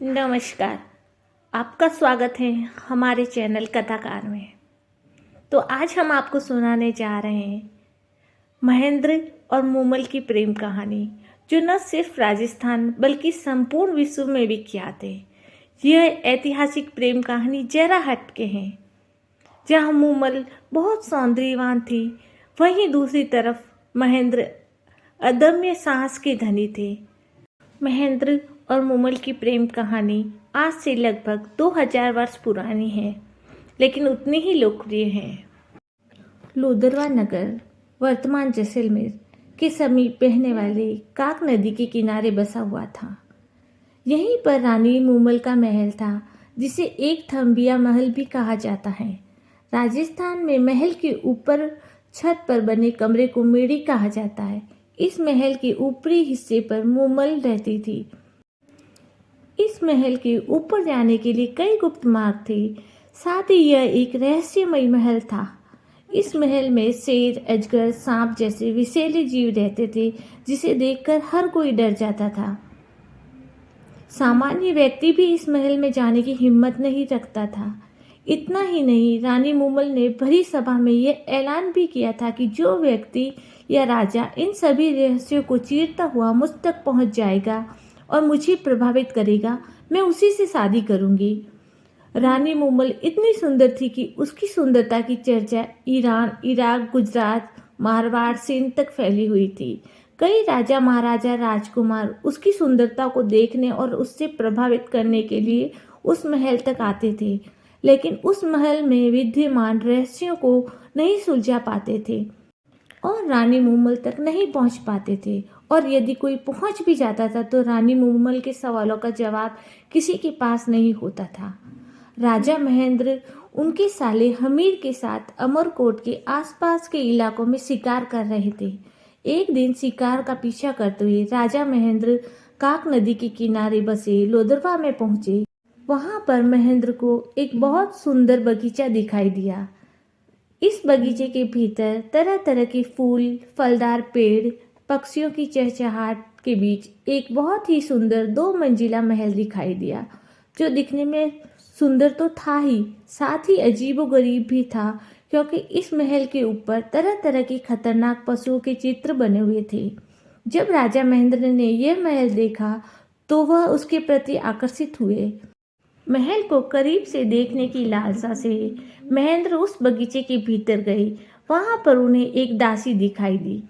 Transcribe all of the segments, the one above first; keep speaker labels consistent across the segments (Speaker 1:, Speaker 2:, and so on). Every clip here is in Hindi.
Speaker 1: नमस्कार। आपका स्वागत है हमारे चैनल कथाकार में। तो आज हम आपको सुनाने जा रहे हैं महेंद्र और मूमल की प्रेम कहानी, जो न सिर्फ राजस्थान बल्कि संपूर्ण विश्व में विख्यात है। यह ऐतिहासिक प्रेम कहानी जरा हटके है। जहाँ मूमल बहुत सौंदर्यवान थी, वहीं दूसरी तरफ महेंद्र अदम्य साहस के धनी थे। महेंद्र और मूमल की प्रेम कहानी आज से लगभग 2000 वर्ष पुरानी है, लेकिन उतनी ही लोकप्रिय है। लोदरवा नगर वर्तमान जैसलमेर के समीप बहने वाले काक नदी के किनारे बसा हुआ था। यहीं पर रानी मूमल का महल था, जिसे एक थम्बिया महल भी कहा जाता है। राजस्थान में महल के ऊपर छत पर बने कमरे को मेड़ी कहा जाता है। इस महल के ऊपरी हिस्से पर मूमल रहती थी। इस महल के ऊपर जाने के लिए कई गुप्त मार्ग थे। साथ ही यह एक रहस्यमय महल था। इस महल में शेर, अजगर, सांप जैसे विषैले जीव रहते थे, जिसे देखकर हर कोई डर जाता था। सामान्य व्यक्ति भी इस महल में जाने की हिम्मत नहीं रखता था। इतना ही नहीं, रानी मूमल ने भरी सभा में यह ऐलान भी किया था कि जो व्यक्ति या राजा इन सभी रहस्यों को चीरता हुआ मुझ तक पहुंच जाएगा और मुझे प्रभावित करेगा, मैं उसी से शादी करूंगी। रानी मूमल इतनी सुंदर थी कि उसकी सुंदरता की चर्चा ईरान, इराक, गुजरात, मारवाड़, सिंध तक फैली हुई थी। कई राजा, महाराजा, राजकुमार उसकी सुंदरता को देखने और उससे प्रभावित करने के लिए उस महल तक आते थे, लेकिन उस महल में विद्यमान रहस्यों को नहीं सुलझा पाते थे और रानी मूमल तक नहीं पहुंच पाते थे। और यदि कोई पहुंच भी जाता था तो रानी मूमल के सवालों का जवाब किसी के पास नहीं होता था। राजा महेंद्र उनके साले हमीर के साथ अमरकोट के आसपास के इलाकों में शिकार कर रहे थे। एक दिन शिकार का पीछा करते हुए राजा महेंद्र काक नदी के किनारे बसे लोदरवा में पहुंचे। वहां पर महेंद्र को एक बहुत सुंदर बगीचा दिखाई दिया। इस बगीचे के भीतर तरह तरह के फूल, फलदार पेड़, पक्षियों की चहचहाट के बीच एक बहुत ही सुंदर 2 मंजिला महल दिखाई दिया, जो दिखने में सुंदर तो था ही, साथ ही अजीबोगरीब भी था, क्योंकि इस महल के ऊपर तरह तरह के खतरनाक पशुओं के चित्र बने हुए थे। जब राजा महेंद्र ने यह महल देखा तो वह उसके प्रति आकर्षित हुए। महल को करीब से देखने की लालसा से महेंद्र उस बगीचे के भीतर गए। वहां पर उन्हें एक दासी दिखाई दी।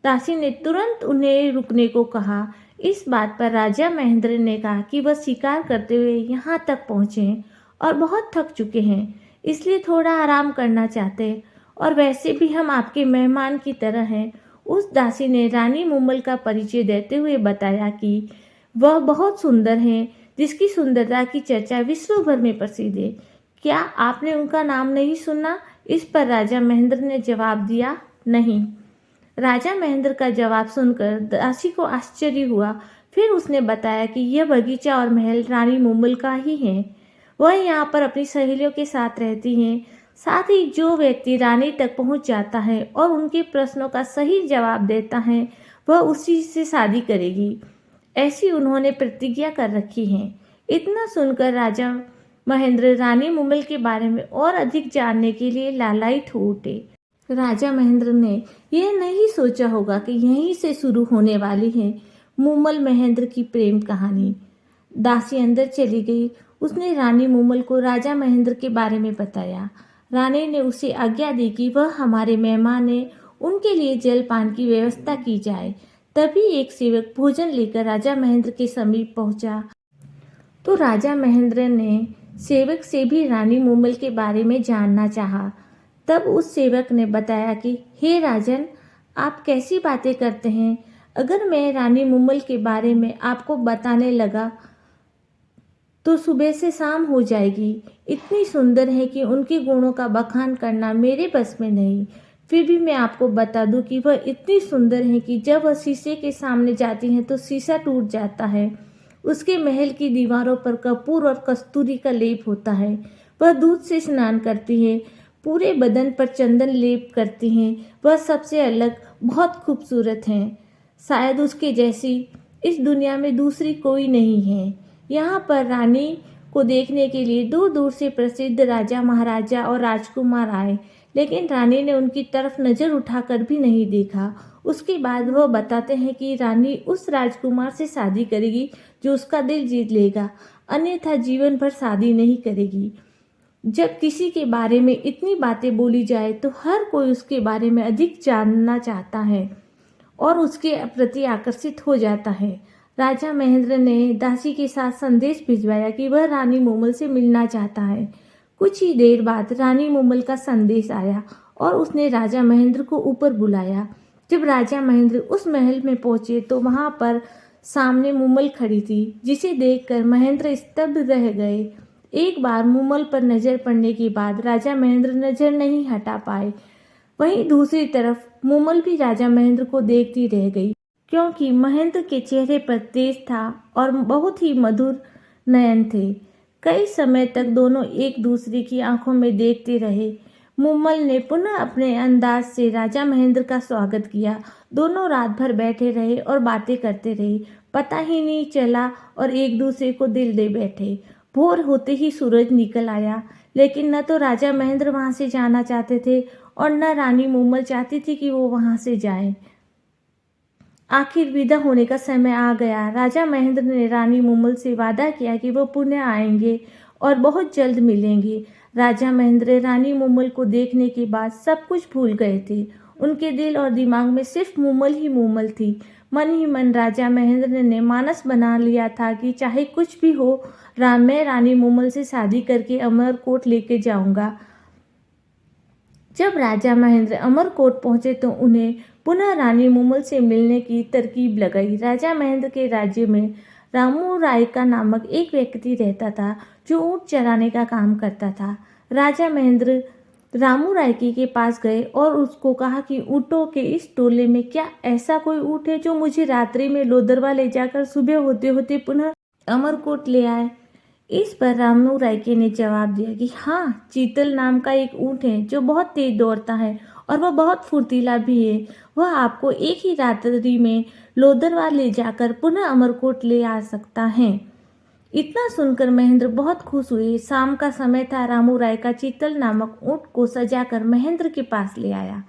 Speaker 1: दासी ने तुरंत उन्हें रुकने को कहा। इस बात पर राजा महेंद्र ने कहा कि वह शिकार करते हुए यहाँ तक पहुँचे और बहुत थक चुके हैं, इसलिए थोड़ा आराम करना चाहते हैं, और वैसे भी हम आपके मेहमान की तरह हैं। उस दासी ने रानी मूमल का परिचय देते हुए बताया कि वह बहुत सुंदर हैं, जिसकी सुंदरता की चर्चा विश्व भर में प्रसिद्ध है। क्या आपने उनका नाम नहीं सुना? इस पर राजा महेंद्र ने जवाब दिया, नहीं। राजा महेंद्र का जवाब सुनकर दासी को आश्चर्य हुआ। फिर उसने बताया कि यह बगीचा और महल रानी मूमल का ही है। वह यहाँ पर अपनी सहेलियों के साथ रहती हैं। साथ ही जो व्यक्ति रानी तक पहुँच जाता है और उनके प्रश्नों का सही जवाब देता है, वह उसी से शादी करेगी, ऐसी उन्होंने प्रतिज्ञा कर रखी है। इतना सुनकर राजा महेंद्र रानी मूमल के बारे में और अधिक जानने के लिए लालायित हो उठे। राजा महेंद्र ने यह नहीं सोचा होगा कि यहीं से शुरू होने वाली है मूमल महेंद्र की प्रेम कहानी। दासी अंदर चली गई। उसने रानी मूमल को राजा महेंद्र के बारे में बताया। रानी ने उसे आज्ञा दी कि वह हमारे मेहमान हैं, उनके लिए जलपान की व्यवस्था की जाए। तभी एक सेवक भोजन लेकर राजा महेंद्र के समीप पहुंचा तो राजा महेंद्र ने सेवक से भी रानी मूमल के बारे में जानना चाहा। तब उस सेवक ने बताया कि हे राजन, आप कैसी बातें करते हैं? अगर मैं रानी मूमल के बारे में आपको बताने लगा तो सुबह से शाम हो जाएगी। इतनी सुंदर है कि उनके गुणों का बखान करना मेरे बस में नहीं। फिर भी मैं आपको बता दूं कि वह इतनी सुंदर है कि जब वह शीशे के सामने जाती हैं तो शीशा टूट जाता है। उसके महल की दीवारों पर कपूर और कस्तूरी का लेप होता है। वह दूध से स्नान करती है, पूरे बदन पर चंदन लेप करती हैं। वह सबसे अलग, बहुत खूबसूरत हैं। शायद उसके जैसी इस दुनिया में दूसरी कोई नहीं है। यहाँ पर रानी को देखने के लिए दूर दूर से प्रसिद्ध राजा महाराजा और राजकुमार आए, लेकिन रानी ने उनकी तरफ नज़र उठाकर भी नहीं देखा। उसके बाद वह बताते हैं कि रानी उस राजकुमार से शादी करेगी जो उसका दिल जीत लेगा, अन्यथा जीवन भर शादी नहीं करेगी। जब किसी के बारे में इतनी बातें बोली जाए तो हर कोई उसके बारे में अधिक जानना चाहता है और उसके प्रति आकर्षित हो जाता है। राजा महेंद्र ने दासी के साथ संदेश भिजवाया कि वह रानी मूमल से मिलना चाहता है। कुछ ही देर बाद रानी मूमल का संदेश आया और उसने राजा महेंद्र को ऊपर बुलाया। जब राजा महेंद्र उस महल में पहुंचे तो वहां पर सामने मूमल खड़ी थी, जिसे देखकर महेंद्र स्तब्ध रह गए। एक बार मूमल पर नजर पड़ने के बाद राजा महेंद्र नजर नहीं हटा पाए। वहीं दूसरी तरफ मूमल भी राजा महेंद्र को देखती रह गई, क्योंकि महेंद्र के चेहरे पर तेज था और बहुत ही मधुर नयन थे। कई समय तक दोनों एक दूसरे की आंखों में देखते रहे। मूमल ने पुनः अपने अंदाज से राजा महेंद्र का स्वागत किया। दोनों रात भर बैठे रहे और बातें करते रहे, पता ही नहीं चला और एक दूसरे को दिल दे बैठे। भोर होते ही सूरज निकल आया, लेकिन न तो राजा महेंद्र वहां से जाना चाहते थे और न रानी मूमल चाहती थी कि वो वहां से जाए। आखिर विदा होने का समय आ गया। राजा महेंद्र ने रानी मूमल से वादा किया कि वो पुनः आएंगे और बहुत जल्द मिलेंगे। राजा महेंद्र रानी मूमल को देखने के बाद सब कुछ भूल गए थे। उनके दिल और दिमाग में सिर्फ मूमल ही मूमल थी। मन ही मन राजा महेंद्र ने मानस बना लिया था कि चाहे कुछ भी हो, मैं रानी मूमल से शादी करके अमरकोट लेके जाऊंगा। जब राजा महेंद्र अमरकोट पहुंचे तो उन्हें पुनः रानी मूमल से मिलने की तरकीब लगाई। राजा महेंद्र के राज्य में रामू रायका नामक एक व्यक्ति रहता था जो ऊंट चराने का काम करता था। राजा महेंद्र रामू रायकी के पास गए और उसको कहा कि ऊँटों के इस टोले में क्या ऐसा कोई ऊँट है जो मुझे रात्रि में लोदरवा ले जाकर सुबह होते होते पुनः अमरकोट ले आए। इस पर रामू रायके ने जवाब दिया कि हाँ, चीतल नाम का एक ऊँट है जो बहुत तेज दौड़ता है और वह बहुत फुर्तीला भी है। वह आपको एक ही रात्रि में लोदरवा ले जाकर पुनः अमरकोट ले आ सकता है। इतना सुनकर महेंद्र बहुत खुश हुए। शाम का समय था। रामू रायका चीतल नामक ऊँट को सजाकर महेंद्र के पास ले आया।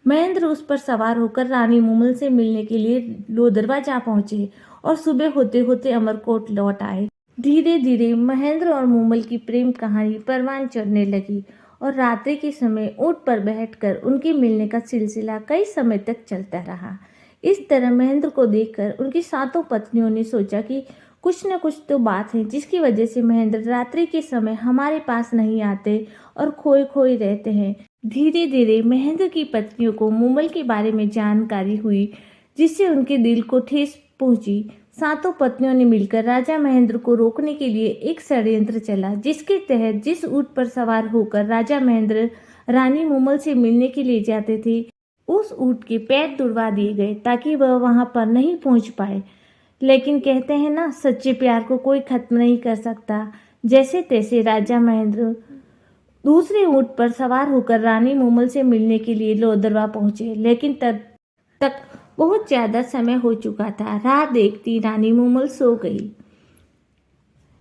Speaker 1: महेंद्र उस पर सवार होकर रानी मूमल से मिलने के लिए लोदरवा जा पहुंचे और सुबह होते होते अमरकोट लौट आए। धीरे धीरे महेंद्र और मूमल की प्रेम कहानी परवान चढ़ने लगी और रात्रि के समय ऊँट पर बैठकर उनके मिलने का सिलसिला कई समय तक चलता रहा। इस तरह महेंद्र को देखकर उनकी सातों पत्नियों ने सोचा कि कुछ न कुछ तो बात है जिसकी वजह से महेंद्र रात्रि के समय हमारे पास नहीं आते और खोए खोए रहते हैं। धीरे धीरे महेंद्र की पत्नियों को मूमल के बारे में जानकारी हुई, जिससे उनके दिल को ठेस पहुंची। सातों पत्नियों ने मिलकर राजा महेंद्र को रोकने के लिए एक षड्यंत्र चला, जिसके तहत जिस ऊँट पर सवार होकर राजा महेंद्र रानी मूमल से मिलने के लिए जाते थे, उस ऊँट के पैर तुड़वा दिए गए ताकि वह वहां पर नहीं पहुंच पाए। लेकिन कहते हैं ना, सच्चे प्यार को कोई खत्म नहीं कर सकता। जैसे तैसे राजा महेंद्र दूसरे ऊँट पर सवार होकर रानी मूमल से मिलने के लिए लोदरवा पहुंचे, लेकिन तब तक बहुत ज्यादा समय हो चुका था। राह देखती रानी मूमल सो गई।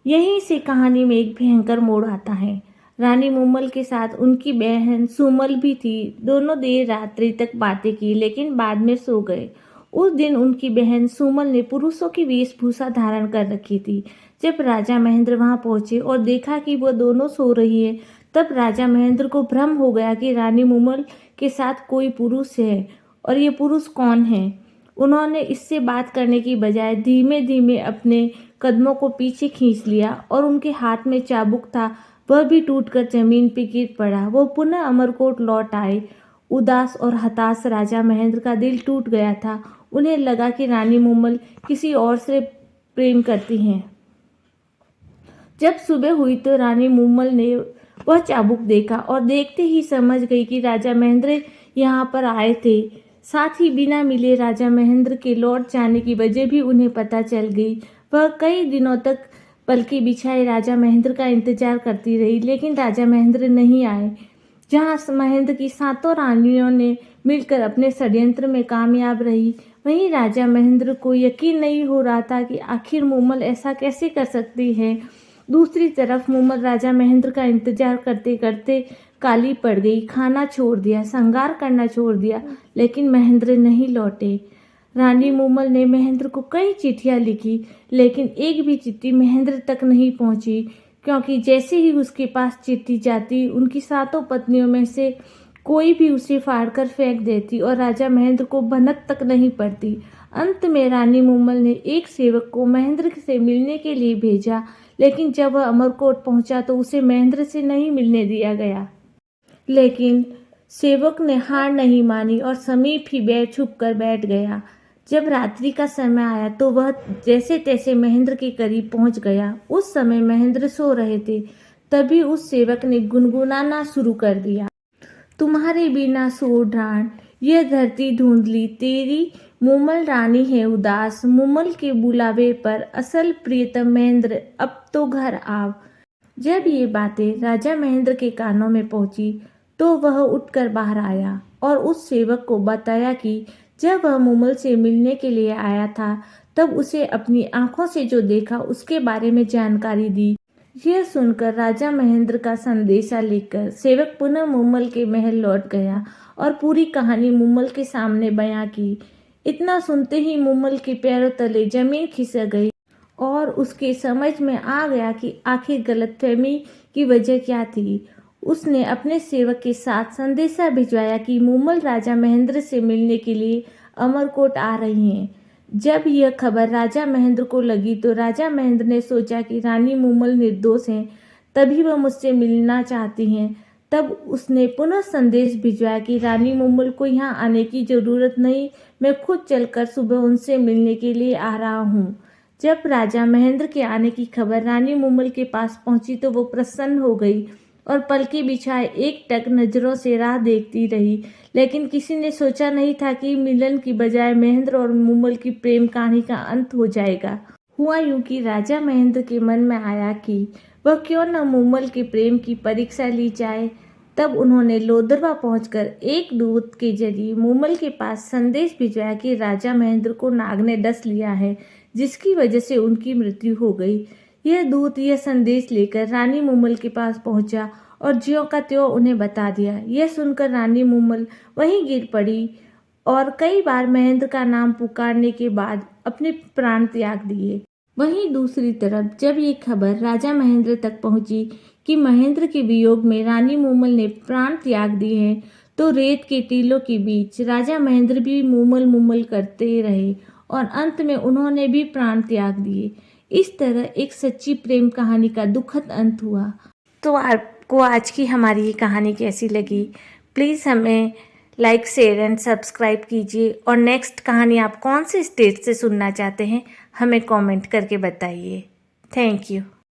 Speaker 1: यहीं से कहानी में एक भयंकर मोड़ आता है। रानी मूमल के साथ उनकी बहन सुमल भी थी। दोनों देर रात्रि तक बातें की, लेकिन बाद में सो गए। उस दिन उनकी बहन सुमल ने पुरुषों की वेशभूषा धारण कर रखी थी। जब राजा महेंद्र वहां पहुंचे और देखा कि वह दोनों सो रही है, तब राजा महेंद्र को भ्रम हो गया कि रानी मूमल के साथ कोई पुरुष है और ये पुरुष कौन है। उन्होंने इससे बात करने की बजाय धीमे धीमे अपने कदमों को पीछे खींच लिया और उनके हाथ में चाबुक था, वह भी टूटकर जमीन पर गिर पड़ा। वो पुनः अमरकोट लौट आए। उदास और हताश राजा महेंद्र का दिल टूट गया था। उन्हें लगा कि रानी मूमल किसी और से प्रेम करती हैं। जब सुबह हुई तो रानी मूमल ने वह चाबुक देखा और देखते ही समझ गई कि राजा महेंद्र यहाँ पर आए थे। साथ ही बिना मिले राजा महेंद्र के लौट जाने की वजह भी उन्हें पता चल गई। वह कई दिनों तक पलके बिछाए राजा महेंद्र का इंतजार करती रही, लेकिन राजा महेंद्र नहीं आए। जहाँ महेंद्र की सातों रानियों ने मिलकर अपने षड्यंत्र में कामयाब रही, वहीं राजा महेंद्र को यकीन नहीं हो रहा था कि आखिर मूमल ऐसा कैसे कर सकती है। दूसरी तरफ मूमल राजा महेंद्र का इंतजार करते करते काली पड़ गई। खाना छोड़ दिया, श्रृंगार करना छोड़ दिया, लेकिन महेंद्र नहीं लौटे। रानी मूमल ने महेंद्र को कई चिट्ठियां लिखी, लेकिन एक भी चिट्ठी महेंद्र तक नहीं पहुंची, क्योंकि जैसे ही उसके पास चिट्ठी जाती, उनकी सातों पत्नियों में से कोई भी उसे फाड़कर फेंक देती और राजा महेंद्र को भनक तक नहीं पड़ती। अंत में रानी मूमल ने एक सेवक को महेंद्र से मिलने के लिए भेजा, लेकिन जब वह अमरकोट पहुंचा तो उसे महेंद्र से नहीं मिलने दिया गया। लेकिन सेवक ने हार नहीं मानी और समीप ही छुप कर बैठ गया। जब रात्रि का समय आया तो वह जैसे तैसे महेंद्र के करीब पहुंच गया। उस समय महेंद्र सो रहे थे। तभी उस सेवक ने गुनगुनाना शुरू कर दिया, तुम्हारे बिना सो ढांढ, यह धरती धुंधली, तेरी मूमल रानी है उदास, मूमल के बुलावे पर असल प्रियतम महेंद्र अब तो घर आव। जब ये बातें राजा महेंद्र के कानों में पहुंची तो वह उठकर बाहर आया और उस सेवक को बताया कि जब वह मूमल से मिलने के लिए आया था तब उसे अपनी आंखों से जो देखा उसके बारे में जानकारी दी। यह सुनकर राजा महेंद्र का संदेशा लेकर सेवक पुनः मूमल के महल लौट गया और पूरी कहानी मूमल के सामने बयां की। इतना सुनते ही मूमल के पैरों तले जमीन खिसक गई और उसके समझ में आ गया कि आखिर गलतफहमी की वजह क्या थी। उसने अपने सेवक के साथ संदेशा भिजवाया कि मूमल राजा महेंद्र से मिलने के लिए अमरकोट आ रही हैं। जब यह खबर राजा महेंद्र को लगी तो राजा महेंद्र ने सोचा कि रानी मूमल निर्दोष हैं, तभी वह मुझसे मिलना चाहती हैं। तब उसने पुनः संदेश भिजवाया कि रानी मूमल को यहाँ आने की जरूरत नहीं, मैं खुद चलकर सुबह उनसे मिलने के लिए आ रहा हूँ। जब राजा महेंद्र के आने की खबर रानी मूमल के पास पहुंची तो वो प्रसन्न हो गई और पलके बिछाए एकटक नजरों से राह देखती रही। लेकिन किसी ने सोचा नहीं था कि मिलन की बजाय महेंद्र और मूमल की प्रेम कहानी का अंत हो जाएगा। हुआ यूं कि राजा महेंद्र के मन में आया कि वह क्यों न मूमल के प्रेम की परीक्षा ली जाए। तब उन्होंने लोदरवा पहुंचकर एक दूत के जरिए मूमल के पास संदेश भिजवाया कि राजा महेंद्र को नाग ने डस लिया है, जिसकी वजह से उनकी मृत्यु हो गई। यह दूत यह संदेश लेकर रानी मूमल के पास पहुंचा और ज्यों का त्यों उन्हें बता दिया। यह सुनकर रानी मूमल वहीं गिर पड़ी और कई बार महेंद्र का नाम पुकारने के बाद अपने प्राण त्याग दिए। वहीं दूसरी तरफ जब ये खबर राजा महेंद्र तक पहुंची कि महेंद्र के वियोग में रानी मूमल ने प्राण त्याग दिए हैं, तो रेत के टीलों के बीच राजा महेंद्र भी मूमल मूमल करते रहे और अंत में उन्होंने भी प्राण त्याग दिए। इस तरह एक सच्ची प्रेम कहानी का दुखद अंत हुआ। तो आपको आज की हमारी ये कहानी कैसी लगी? प्लीज़ हमें लाइक, शेयर एंड सब्सक्राइब कीजिए और नेक्स्ट कहानी आप कौन से स्टेट से सुनना चाहते हैं हमें कमेंट करके बताइए। Thank you.